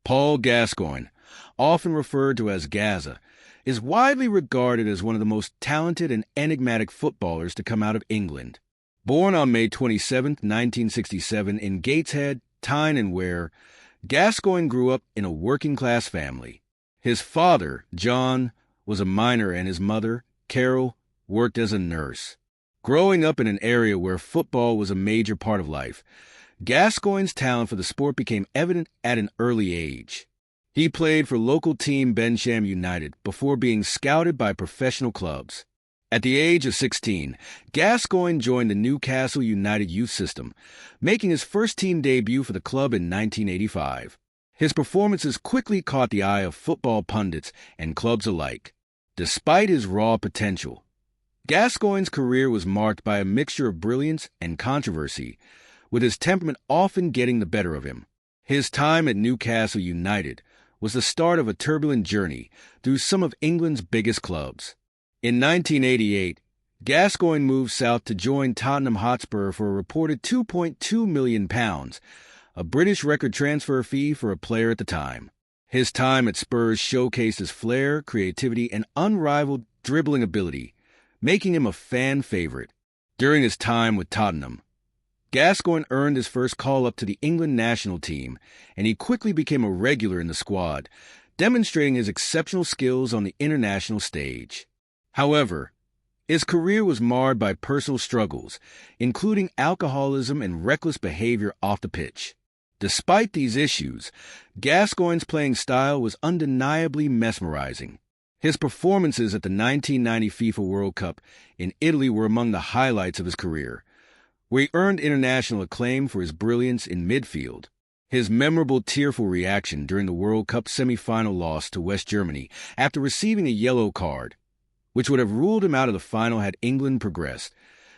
Paul Gascoigne, often referred to as Gazza, is widely regarded as one of the most talented and enigmatic footballers to come out of England. Born on May 27, 1967 in Gateshead, Tyne and Wear, Gascoigne grew up in a working-class family. His father, John, was a miner and his mother, Carol, worked as a nurse. Growing up in an area where football was a major part of life, Gascoigne's talent for the sport became evident at an early age. He played for local team Bensham United before being scouted by professional clubs. At the age of 16, Gascoigne joined the Newcastle United youth system, making his first team debut for the club in 1985. His performances quickly caught the eye of football pundits and clubs alike. Despite his raw potential, Gascoigne's career was marked by a mixture of brilliance and controversy, with his temperament often getting the better of him. His time at Newcastle United was the start of a turbulent journey through some of England's biggest clubs. In 1988, Gascoigne moved south to join Tottenham Hotspur for a reported £2.2 million, a British record transfer fee for a player at the time. His time at Spurs showcased his flair, creativity, and unrivaled dribbling ability, making him a fan favorite. During his time with Tottenham, Gascoigne earned his first call-up to the England national team, and he quickly became a regular in the squad, demonstrating his exceptional skills on the international stage. However, his career was marred by personal struggles, including alcoholism and reckless behavior off the pitch. Despite these issues, Gascoigne's playing style was undeniably mesmerizing. His performances at the 1990 FIFA World Cup in Italy were among the highlights of his career, where he earned international acclaim for his brilliance in midfield. His memorable tearful reaction during the World Cup semi-final loss to West Germany after receiving a yellow card, which would have ruled him out of the final had England progressed,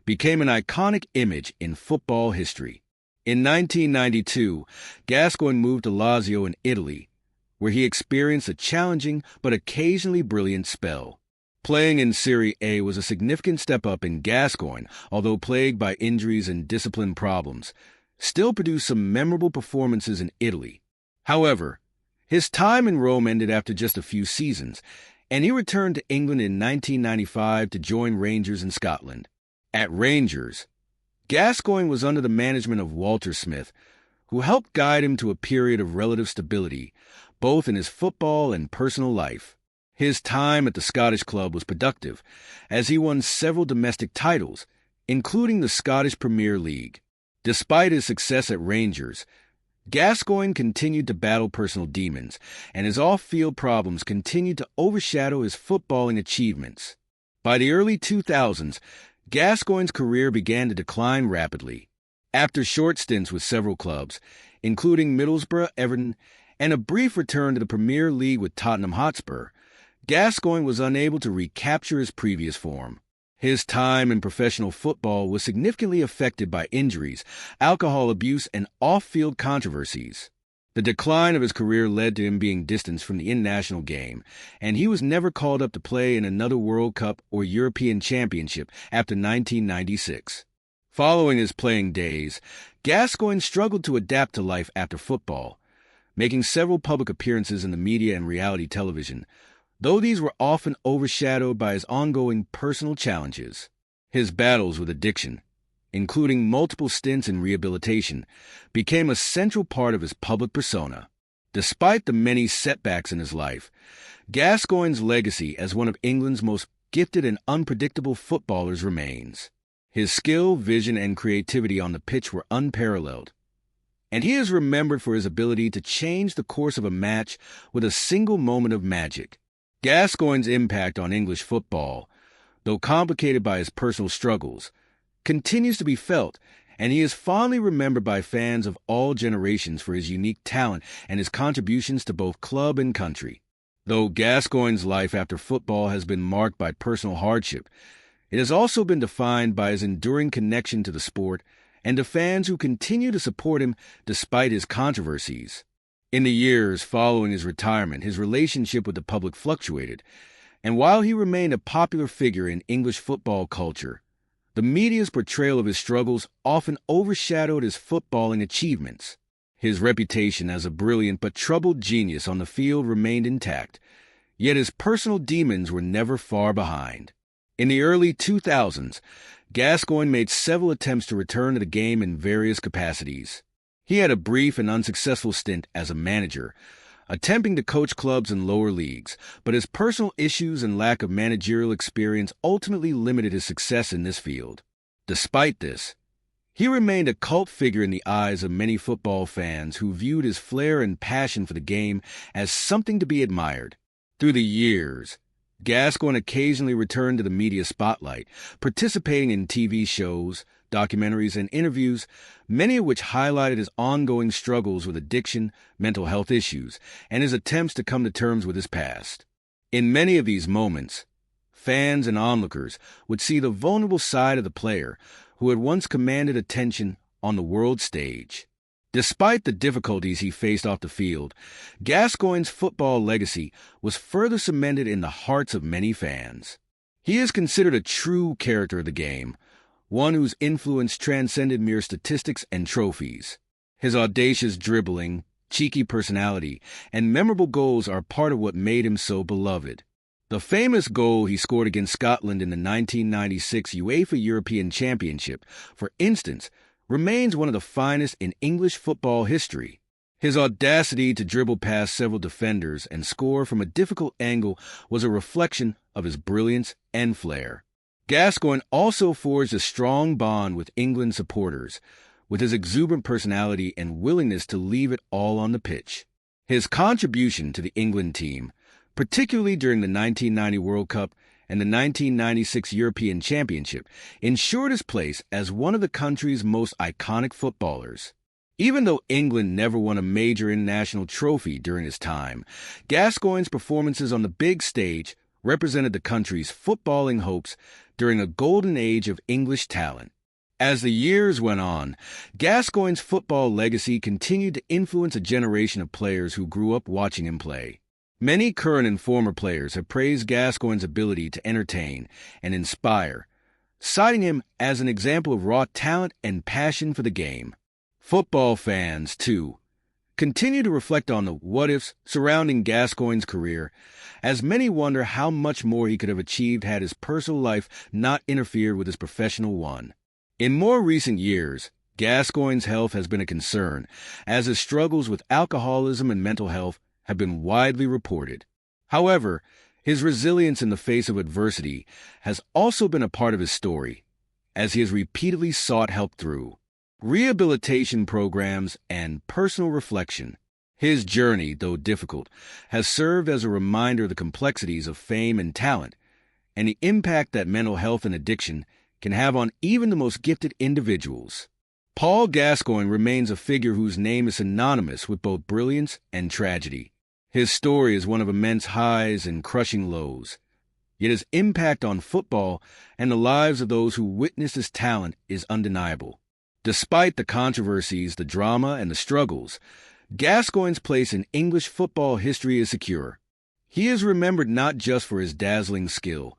became an iconic image in football history. In 1992, Gascoigne moved to Lazio in Italy, where he experienced a challenging but occasionally brilliant spell. Playing in Serie A was a significant step up in Gascoigne, although plagued by injuries and discipline problems, still produced some memorable performances in Italy. However, his time in Rome ended after just a few seasons, and he returned to England in 1995 to join Rangers in Scotland. At Rangers, Gascoigne was under the management of Walter Smith, who helped guide him to a period of relative stability, both in his football and personal life. His time at the Scottish club was productive, as he won several domestic titles, including the Scottish Premier League. Despite his success at Rangers, Gascoigne continued to battle personal demons, and his off-field problems continued to overshadow his footballing achievements. By the early 2000s, Gascoigne's career began to decline rapidly. After short stints with several clubs, including Middlesbrough, Everton, and a brief return to the Premier League with Tottenham Hotspur, Gascoigne was unable to recapture his previous form. His time in professional football was significantly affected by injuries, alcohol abuse, and off-field controversies. The decline of his career led to him being distanced from the international game, and he was never called up to play in another World Cup or European Championship after 1996. Following his playing days, Gascoigne struggled to adapt to life after football, making several public appearances in the media and reality television, though these were often overshadowed by his ongoing personal challenges. His battles with addiction, including multiple stints in rehabilitation, became a central part of his public persona. Despite the many setbacks in his life, Gascoigne's legacy as one of England's most gifted and unpredictable footballers remains. His skill, vision, and creativity on the pitch were unparalleled, and he is remembered for his ability to change the course of a match with a single moment of magic. Gascoigne's impact on English football, though complicated by his personal struggles, continues to be felt, and he is fondly remembered by fans of all generations for his unique talent and his contributions to both club and country. Though Gascoigne's life after football has been marked by personal hardship, it has also been defined by his enduring connection to the sport and to fans who continue to support him despite his controversies. In the years following his retirement, his relationship with the public fluctuated, and while he remained a popular figure in English football culture, the media's portrayal of his struggles often overshadowed his footballing achievements. His reputation as a brilliant but troubled genius on the field remained intact, yet his personal demons were never far behind. In the early 2000s, Gascoigne made several attempts to return to the game in various capacities. He had a brief and unsuccessful stint as a manager, attempting to coach clubs in lower leagues, but his personal issues and lack of managerial experience ultimately limited his success in this field. Despite this, he remained a cult figure in the eyes of many football fans who viewed his flair and passion for the game as something to be admired. Through the years, Gascoigne occasionally returned to the media spotlight, participating in TV shows, documentaries, and interviews, many of which highlighted his ongoing struggles with addiction, mental health issues, and his attempts to come to terms with his past. In many of these moments, fans and onlookers would see the vulnerable side of the player who had once commanded attention on the world stage. Despite the difficulties he faced off the field, Gascoigne's football legacy was further cemented in the hearts of many fans. He is considered a true character of the game, one whose influence transcended mere statistics and trophies. His audacious dribbling, cheeky personality, and memorable goals are part of what made him so beloved. The famous goal he scored against Scotland in the 1996 UEFA European Championship, for instance, remains one of the finest in English football history. His audacity to dribble past several defenders and score from a difficult angle was a reflection of his brilliance and flair. Gascoigne also forged a strong bond with England supporters, with his exuberant personality and willingness to leave it all on the pitch. His contribution to the England team, particularly during the 1990 World Cup and the 1996 European Championship, ensured his place as one of the country's most iconic footballers. Even though England never won a major international trophy during his time, Gascoigne's performances on the big stage represented the country's footballing hopes during a golden age of English talent. As the years went on, Gascoigne's football legacy continued to influence a generation of players who grew up watching him play. Many current and former players have praised Gascoigne's ability to entertain and inspire, citing him as an example of raw talent and passion for the game. Football fans, too, continue to reflect on the what-ifs surrounding Gascoigne's career, as many wonder how much more he could have achieved had his personal life not interfered with his professional one. In more recent years, Gascoigne's health has been a concern, as his struggles with alcoholism and mental health have been widely reported. However, his resilience in the face of adversity has also been a part of his story, as he has repeatedly sought help through rehabilitation programs and personal reflection. His journey, though difficult, has served as a reminder of the complexities of fame and talent, and the impact that mental health and addiction can have on even the most gifted individuals. Paul Gascoigne remains a figure whose name is synonymous with both brilliance and tragedy. His story is one of immense highs and crushing lows, yet his impact on football and the lives of those who witnessed his talent is undeniable. Despite the controversies, the drama, and the struggles, Gascoigne's place in English football history is secure. He is remembered not just for his dazzling skill,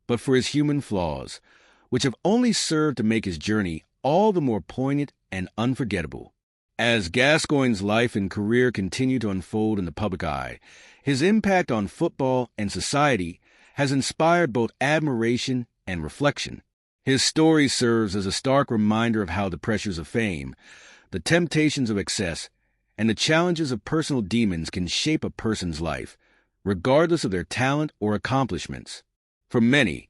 but for his human flaws, which have only served to make his journey all the more poignant and unforgettable. As Gascoigne's life and career continue to unfold in the public eye, his impact on football and society has inspired both admiration and reflection. His story serves as a stark reminder of how the pressures of fame, the temptations of excess, and the challenges of personal demons can shape a person's life, regardless of their talent or accomplishments. For many,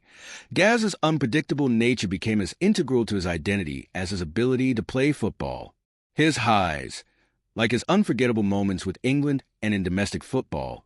Gaz's unpredictable nature became as integral to his identity as his ability to play football. His highs, like his unforgettable moments with England and in domestic football,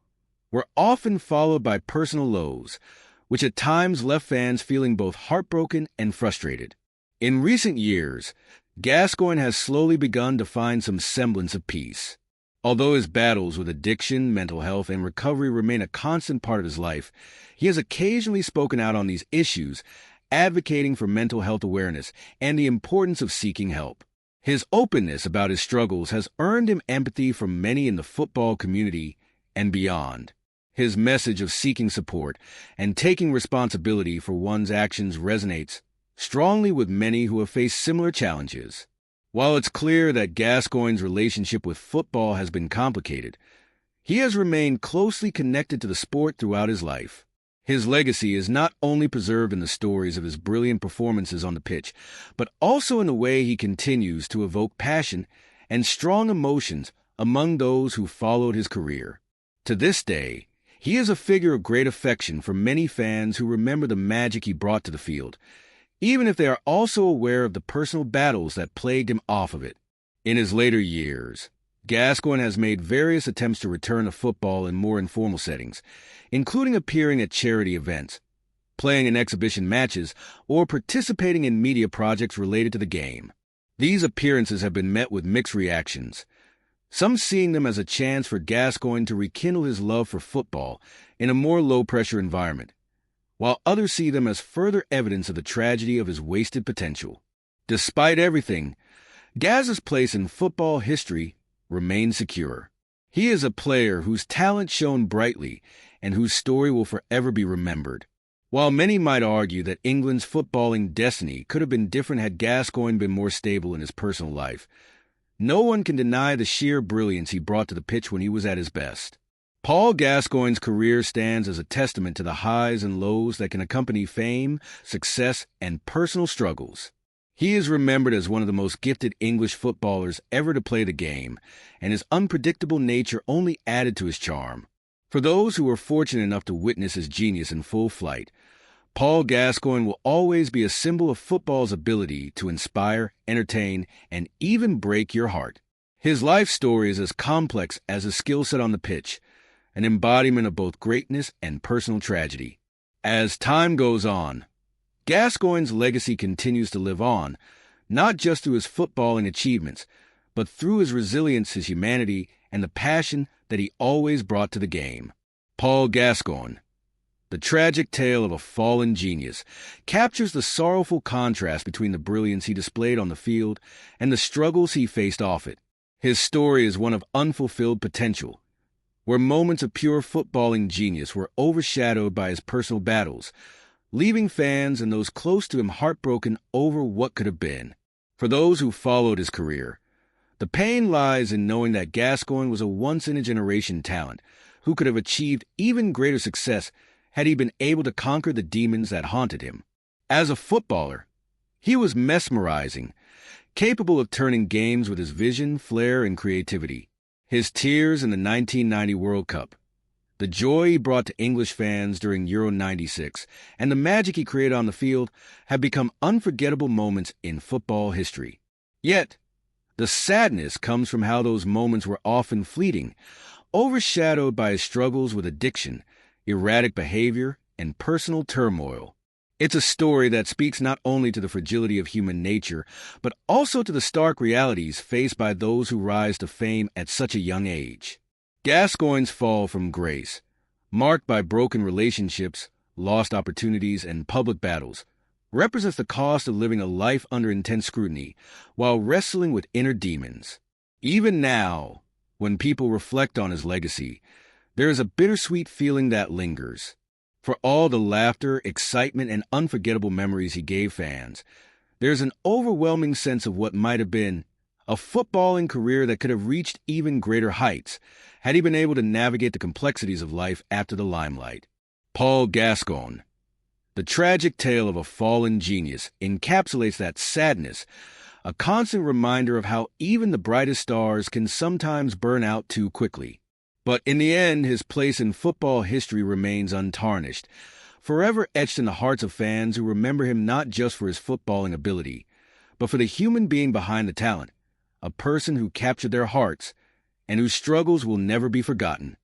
were often followed by personal lows, which at times left fans feeling both heartbroken and frustrated. In recent years, Gascoigne has slowly begun to find some semblance of peace. Although his battles with addiction, mental health, and recovery remain a constant part of his life, he has occasionally spoken out on these issues, advocating for mental health awareness and the importance of seeking help. His openness about his struggles has earned him empathy from many in the football community and beyond. His message of seeking support and taking responsibility for one's actions resonates strongly with many who have faced similar challenges. While it's clear that Gascoigne's relationship with football has been complicated, he has remained closely connected to the sport throughout his life. His legacy is not only preserved in the stories of his brilliant performances on the pitch, but also in the way he continues to evoke passion and strong emotions among those who followed his career. To this day, he is a figure of great affection for many fans who remember the magic he brought to the field, even if they are also aware of the personal battles that plagued him off of it. In his later years, Gascoigne has made various attempts to return to football in more informal settings, including appearing at charity events, playing in exhibition matches, or participating in media projects related to the game. These appearances have been met with mixed reactions, some seeing them as a chance for Gascoigne to rekindle his love for football in a more low-pressure environment, while others see them as further evidence of the tragedy of his wasted potential. Despite everything, Gaz's place in football history remains secure. He is a player whose talent shone brightly and whose story will forever be remembered. While many might argue that England's footballing destiny could have been different had Gascoigne been more stable in his personal life, no one can deny the sheer brilliance he brought to the pitch when he was at his best. Paul Gascoigne's career stands as a testament to the highs and lows that can accompany fame, success, and personal struggles. He is remembered as one of the most gifted English footballers ever to play the game, and his unpredictable nature only added to his charm. For those who were fortunate enough to witness his genius in full flight, Paul Gascoigne will always be a symbol of football's ability to inspire, entertain, and even break your heart. His life story is as complex as his skill set on the pitch, an embodiment of both greatness and personal tragedy. As time goes on, Gascoigne's legacy continues to live on, not just through his footballing achievements, but through his resilience, his humanity, and the passion that he always brought to the game. Paul Gascoigne, the tragic tale of a fallen genius, captures the sorrowful contrast between the brilliance he displayed on the field and the struggles he faced off it. His story is one of unfulfilled potential, where moments of pure footballing genius were overshadowed by his personal battles, leaving fans and those close to him heartbroken over what could have been. For those who followed his career, the pain lies in knowing that Gascoigne was a once-in-a-generation talent who could have achieved even greater success had he been able to conquer the demons that haunted him. As a footballer, he was mesmerizing, capable of turning games with his vision, flair, and creativity. His tears in the 1990 World Cup, the joy he brought to English fans during Euro '96, and the magic he created on the field have become unforgettable moments in football history. Yet, the sadness comes from how those moments were often fleeting, overshadowed by his struggles with addiction, erratic behavior, and personal turmoil. It's a story that speaks not only to the fragility of human nature, but also to the stark realities faced by those who rise to fame at such a young age. Gascoigne's fall from grace, marked by broken relationships, lost opportunities, and public battles, represents the cost of living a life under intense scrutiny while wrestling with inner demons. Even now, when people reflect on his legacy, there is a bittersweet feeling that lingers. For all the laughter, excitement, and unforgettable memories he gave fans, there's an overwhelming sense of what might have been a footballing career that could have reached even greater heights had he been able to navigate the complexities of life after the limelight. Paul Gascoigne, the tragic tale of a fallen genius, encapsulates that sadness, a constant reminder of how even the brightest stars can sometimes burn out too quickly. But in the end, his place in football history remains untarnished, forever etched in the hearts of fans who remember him not just for his footballing ability, but for the human being behind the talent, a person who captured their hearts and whose struggles will never be forgotten.